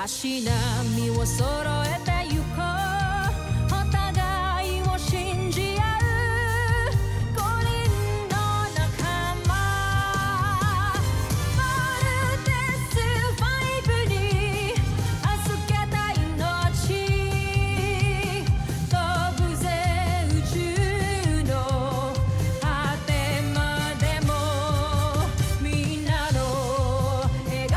しなみを揃えてゆこうお互いを信じ合う5人の仲間まるでスファイブに預けた命飛ぶぜ宇宙の果てまでもみんなの笑顔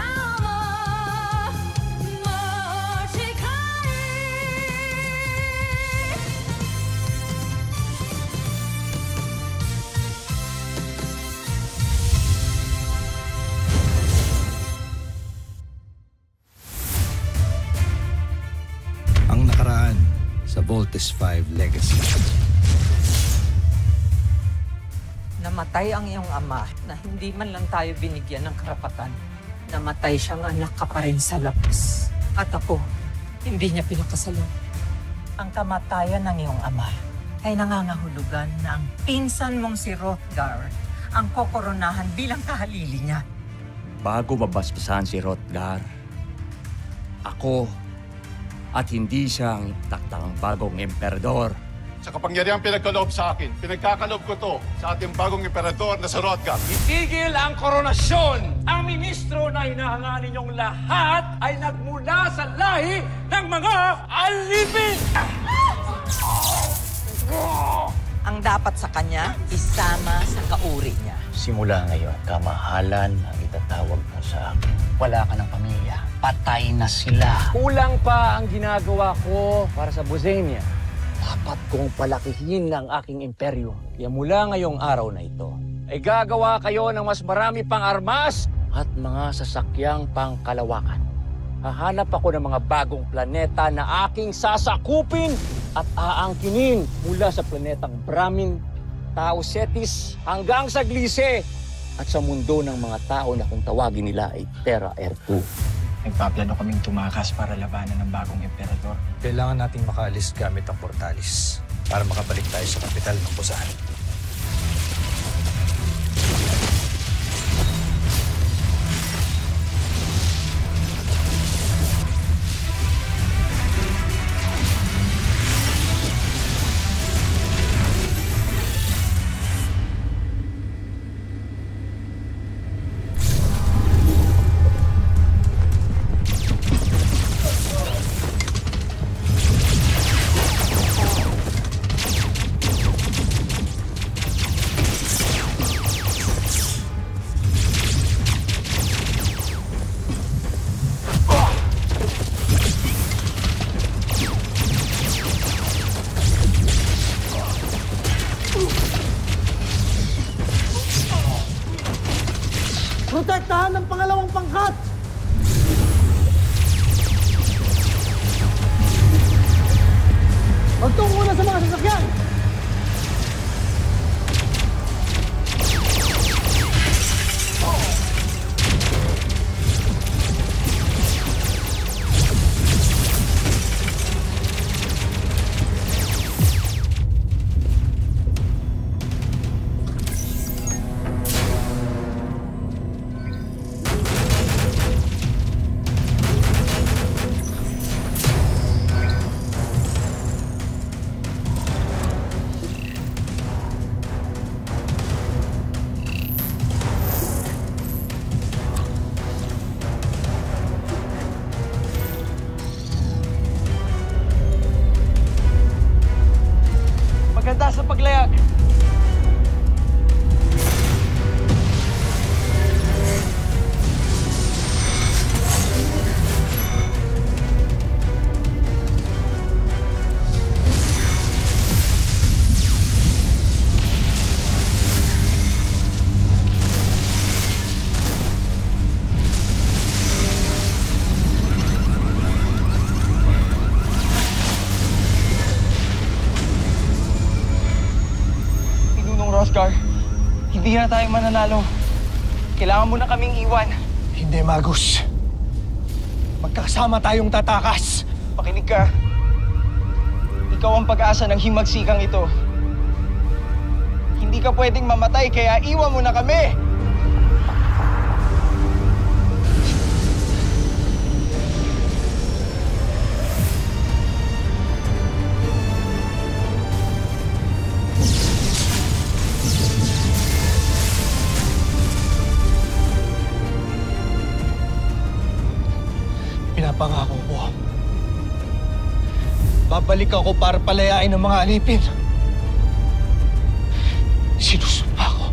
ang nakaraan sa Voltes 5 Legacy. Namatay ang iyong ama na hindi man lang tayo binigyan ng karapatan. Namatay siyang anak ka pa rin sa labas. At ako, hindi niya pinakasalan. Ang kamatayan ng iyong ama ay nangangahulugan na ang pinsan mong si Hrothgar ang kokoronahan bilang kahalili niya. Bago mabasbasan si Hrothgar, ako at hindi siya ang takdang bagong emperador. Sa kapangyarihang pinagkaloob sa akin, pinagkakaloob ko to sa ating bagong emperador na si Hrothgar. Itigil ang koronasyon! Ang ministro na hinahangaan ninyong lahat ay nagmula sa lahi ng mga alipin! Ang dapat sa kanya, isama sa kauri niya. Simula ngayon, kamahalan ang itatawag mo sa akin. Wala ka ng pamilya. Patay na sila. Kulang pa ang ginagawa ko para sa Bosenia. Dapat kong palakihin ang aking imperyo. Kaya mula ngayong araw na ito, ay gagawa kayo ng mas marami pang armas At mga sasakyang pangkalawakan. Hahanap ako ng mga bagong planeta na aking sasakupin at aangkinin mula sa planetang Brahmin, Tao Cetis hanggang sa Gliese at sa mundo ng mga tao na kung tawagin nila ay Terra Ertu. Nagpaplano kaming tumakas para labanan ng bagong emperador. Kailangan nating makaalis gamit ang portalis para makabalik tayo sa kapital ng Busan. Protektahan ng pangalawang pangkat! Magtungo muna sa mga sasakyan! Maganda sa paglayag. Hrothgar, hindi na tayo mananalo. Kailangan mo na kaming iwan. Hindi, Magus. Magkasama tayong tatakas. Pakinig ka. Ikaw ang pag-asa ng himagsikang ito. Hindi ka pwedeng mamatay, kaya iwan mo na kami! pangako ko. Babalik ako para palayain ang mga alipin. Sinusumpa ko.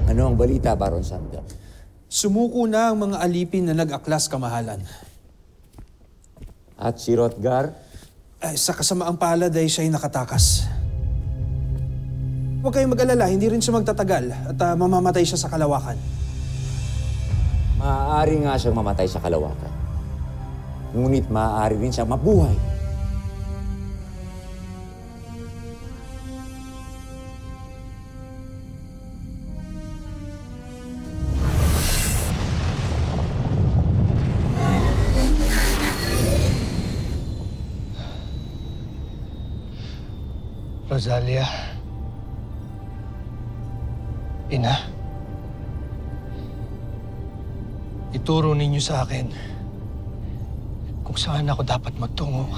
Ano ang balita, Baron Samter? Sumuko na ang mga alipin na nag-aklas kamahalan. At si Hrothgar? Sa kasamaang palad ay siya'y nakatakas. Huwag kayong mag-alala, hindi rin siya magtatagal at mamamatay siya sa kalawakan. Maaari nga siyang mamatay sa kalawakan. Ngunit maaari rin siyang mabuhay. Rosalia. Ina. Ituro ninyo sa akin kung saan ako dapat magtungo.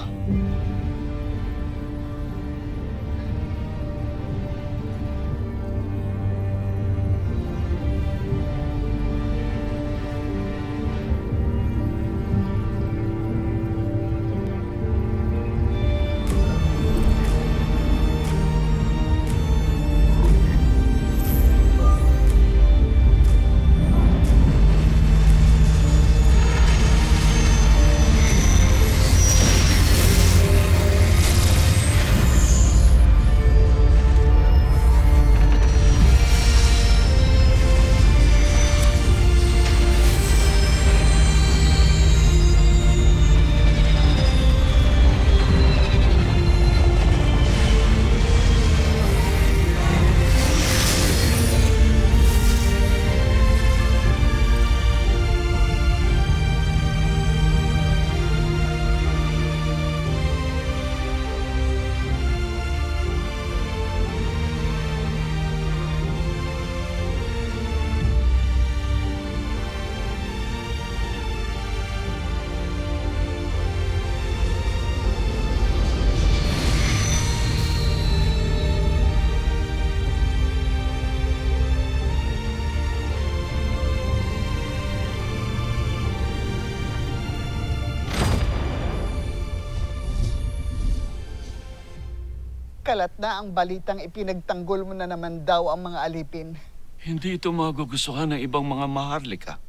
Kalat na ang balitang ipinagtanggol mo na naman daw ang mga alipin. Hindi ito magugustuhan ng ibang mga maharlika.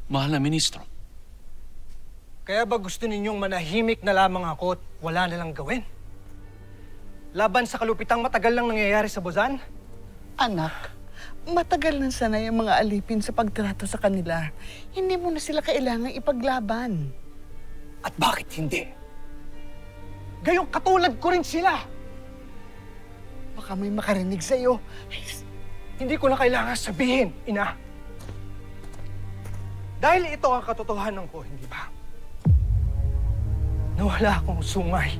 Mahal na ministro. Kaya ba gusto ninyong manahimik na lamang ako at wala na lang gawin? Laban sa kalupitang matagal lang nangyayari sa Buzan? Anak, matagal na sanay ang mga alipin sa pagtrato sa kanila. Hindi mo na sila kailangang ipaglaban. At bakit hindi? Gayong katulad ko rin sila! Baka may makarinig sa'yo. Hindi ko na kailangan sabihin, Ina. Dahil ito ang katotohanan ko, hindi ba? Nawala akong sungay.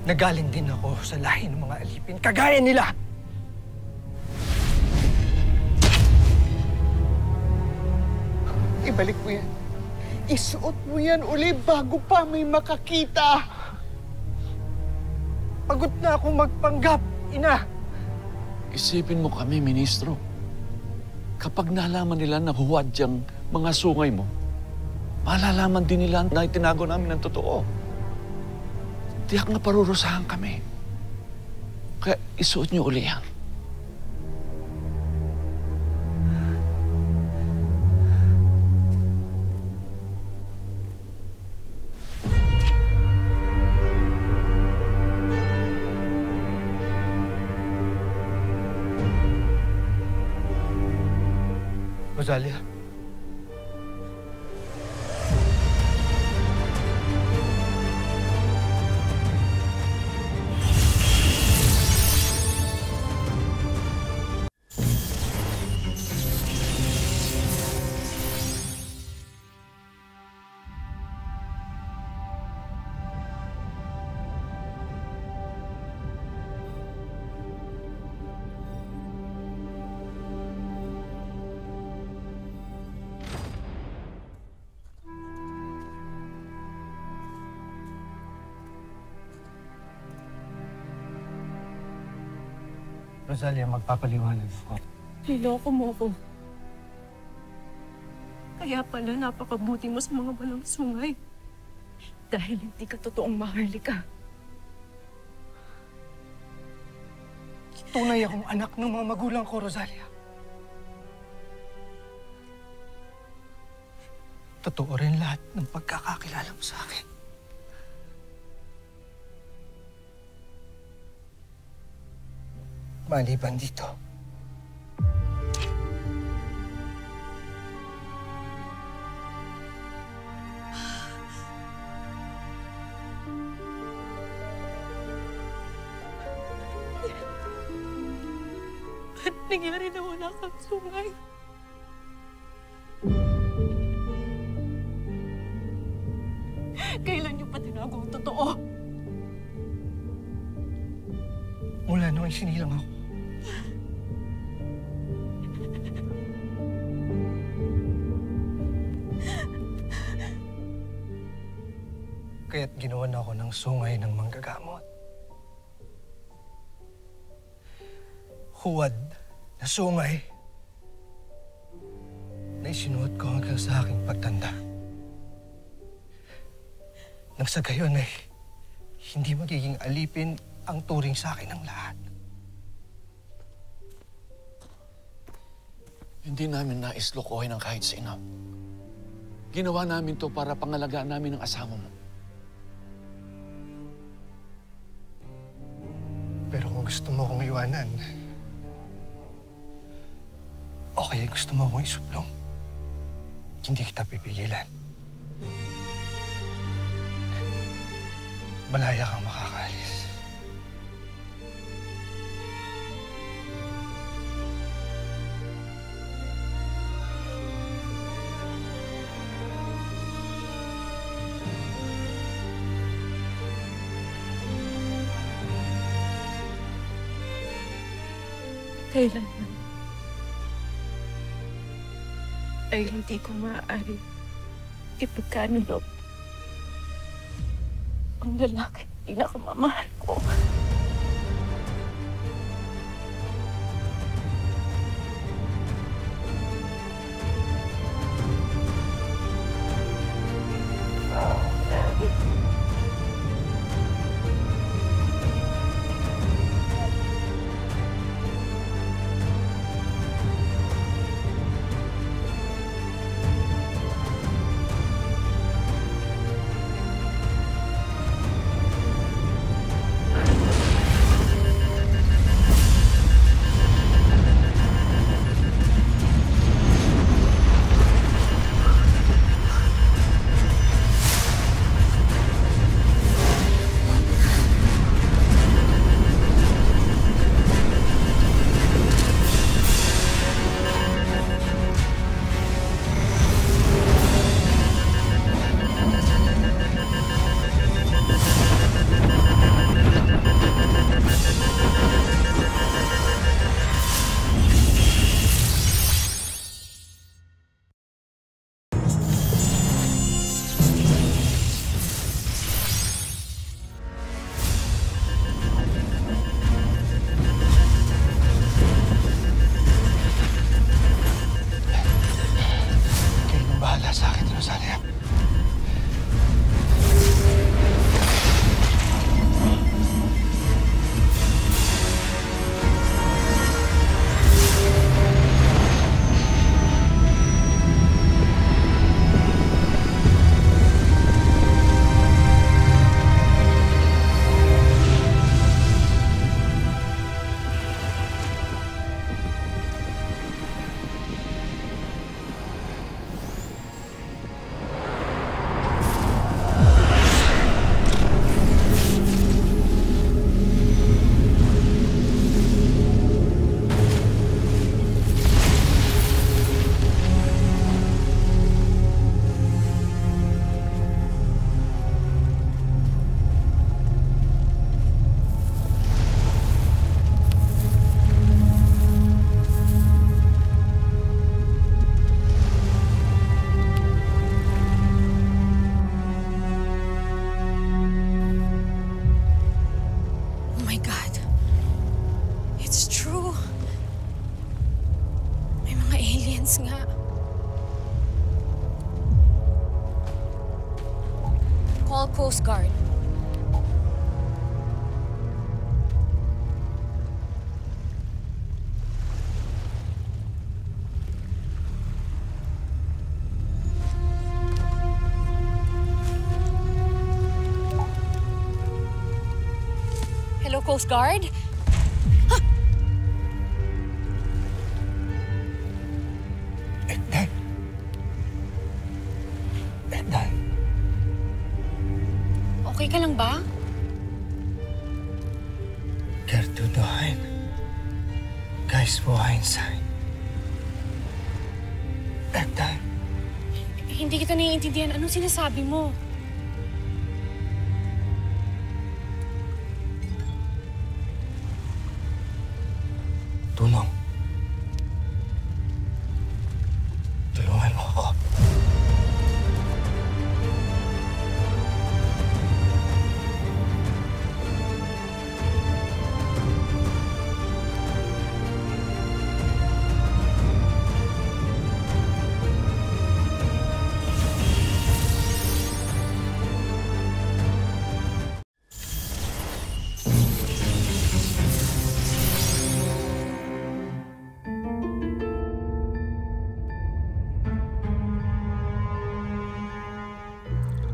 Nagaling din ako sa lahi ng mga alipin, kagaya nila. Ibalik mo yan. Isuot mo yan uli bago pa may makakita. Pagod na akong magpanggap, Ina. Isipin mo kami, ministro. Kapag nalaman nila na huwad yung mga sungay mo, malalaman din nila na itinago namin ng totoo. Tiyak na parurusahan kami. Kaya isuot niyo uli yan. Rosalia. Rosalia, magpapaliwanag ako. Niloko mo ko. Kaya pala napakabuti mo sa mga walang sungay. Dahil hindi ka totoong maharlika. Tunay akong anak ng mga magulang ko, Rosalia. Totoo rin lahat ng pagkakakilala mo sa akin. Maliban dito. Ba't nangyari na wala kang sungay? Kailan niyo pa tinago ang totoo? Mula nung isinilang ako. Kaya't ginawan ako ng sungay ng manggagamot. Huwad na sungay na isinuot ko hanggang sa aking pagtanda. Nang sa gayon ay hindi magiging alipin ang turing sa akin ng lahat. Hindi namin nais lokohin ang kahit sino. Ginawa namin to para pangalagaan namin ang asawa mo. Pero kung gusto mo akong iwanan, o kaya gusto mo akong isuplong, hindi kita pipigilan. Malaya kang makakaalis. Kailanman ay hindi ko maaari ipagkanulob ang lalaki pinakamamahal ko. Call Coast Guard. Hello, Coast Guard? Okay ka lang ba? Gertrude Guys, buhayin sein. Eddan. Hindi kita naiintindihan. Anong sinasabi mo? Tulong. Tulungan mo ako.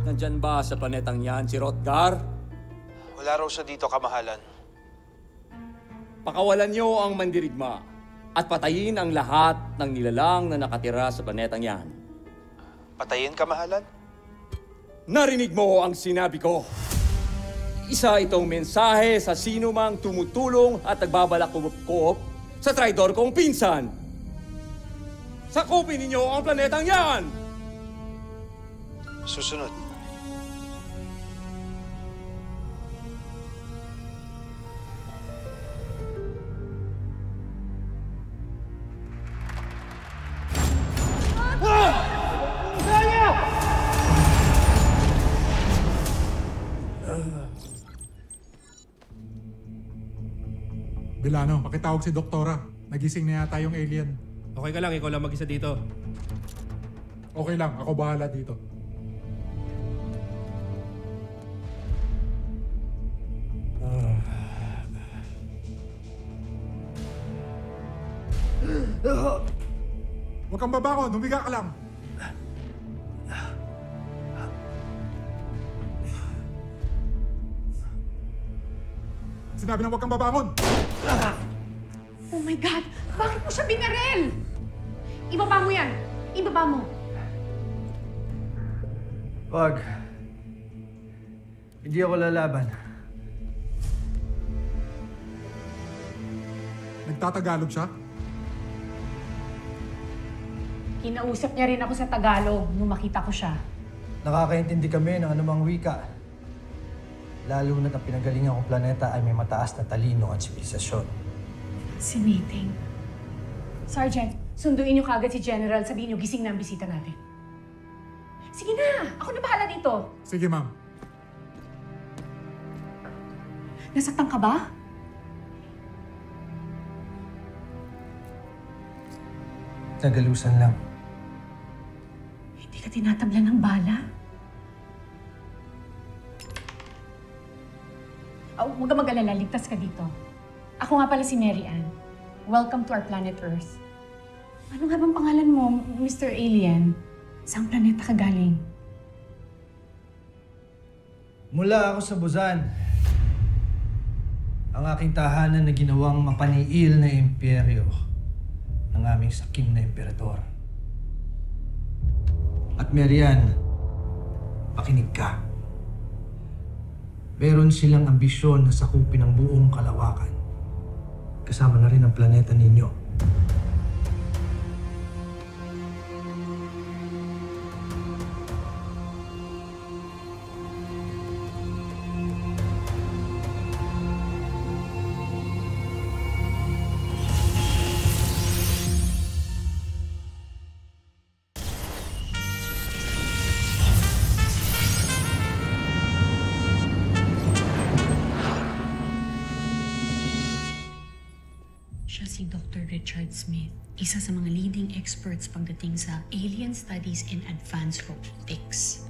Nandyan ba sa planetang yan si Hrothgar? Wala raw siya dito, kamahalan. Pakawalan niyo ang mandirigma at patayin ang lahat ng nilalang na nakatira sa planetang yan. Patayin, kamahalan? Narinig mo ang sinabi ko. Isa itong mensahe sa sino mang tumutulong at nagbabalak kumupkop sa traidor kong pinsan. Sakupin ninyo ang planetang yan! Susunod. Bilano, pakitawag si Doktora. Nagising na yata yung alien. Okay ka lang, ikaw lang mag-isa dito. Okay lang, ako bahala dito. Huwag kang babangon, humiga ka lang. Sinabi na huwag kang babangon! Oh my God! Bakit mo siya binaril? Ibaba mo yan! Ibaba mo! Wag. Hindi ako lalaban. Nagtatagalog siya? Kinausap niya rin ako sa Tagalog nung makita ko siya. Nakakaintindi kami ng anumang wika. Lalo na't ang pinagalingan kong planeta ay may mataas na talino at sibilisasyon. Fascinating. Sergeant, sunduin niyo kagad si General. Sabihin niyo gising na ang bisita natin. Sige na! Ako na bahala dito. Sige, ma'am. Nasaktan ka ba? Nagalusan lang. Hindi ka tinatablan ng bala? Huwag ka mag-alala, ligtas ka dito. Ako nga pala si Mary Ann. Welcome to our planet Earth. Ano nga bang pangalan mo, Mr. Alien? Saan planeta ka galing? Mula ako sa Buzan. Ang aking tahanan na ginawang mapaniil na imperyo ng aming sakim na emperador. At Mary Ann, pakinig ka. Meron silang ambisyon na sakupin ang buong kalawakan. Kasama na rin ang planeta ninyo. Siya si Dr. Richard Smith, isa sa mga leading experts pagdating sa alien studies and advanced robotics.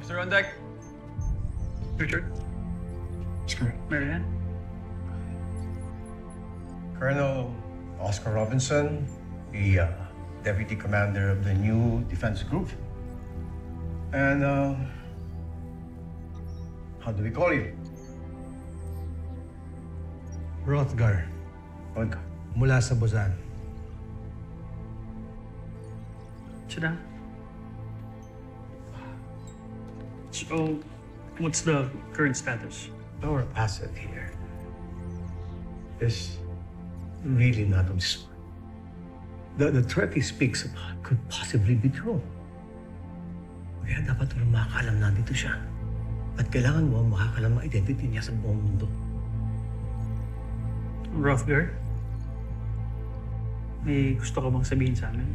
Officer on deck. Richard. Oscar. Marianne. Colonel Oscar Robinson, the Deputy Commander of the new Defense Group. And, how do we call you? Rothgar. Rothgar. Mula sa Buzan. Sit down. So, what's the current status? Our asset here is really not of this world. The threat he speaks about could possibly be true. Kaya dapat walang makakalam na dito siya. At kailangan mo makakalam ang identity niya sa buong mundo. Rothgar? May gusto ka bang sabihin sa amin?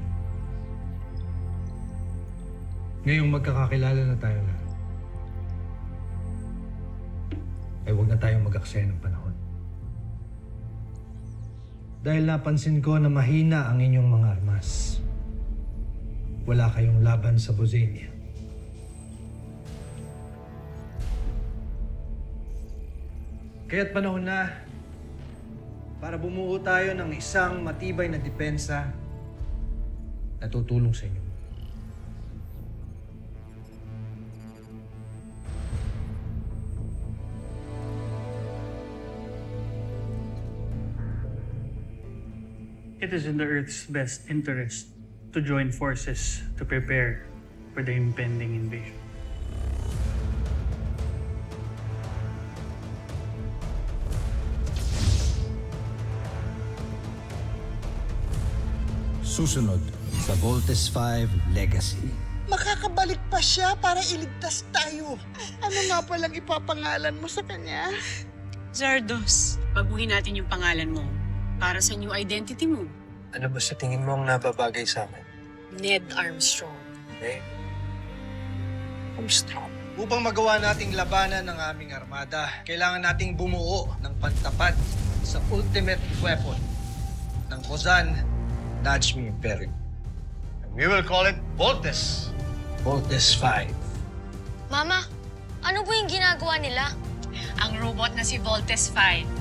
Ngayong magkakakilala na tayo lahat, ay huwag na tayong mag-aksaya ng panahon. Dahil napansin ko na mahina ang inyong mga armas. Wala kayong laban sa Bosnia. Kaya't panahon na para bumuo tayo ng isang matibay na depensa na tutulong sa inyo. It is in the Earth's best interest to join forces to prepare for the impending invasion. Susunod sa Voltes 5 Legacy. Makakabalik pa siya para iligtas tayo. Ano nga palang ipapangalan mo sa kanya? Zardos, baguhin natin yung pangalan mo para sa new identity mo. Ano ba sa tingin mo ang nababagay sa akin? Ned Armstrong. Ned Armstrong. Upang magawa nating labanan ng aming armada, kailangan nating bumuo ng pantapat sa ultimate weapon ng Bozan Najmi Imperium. We will call it Voltes. Voltes 5. Mama, ano po yung ginagawa nila? Ang robot na si Voltes 5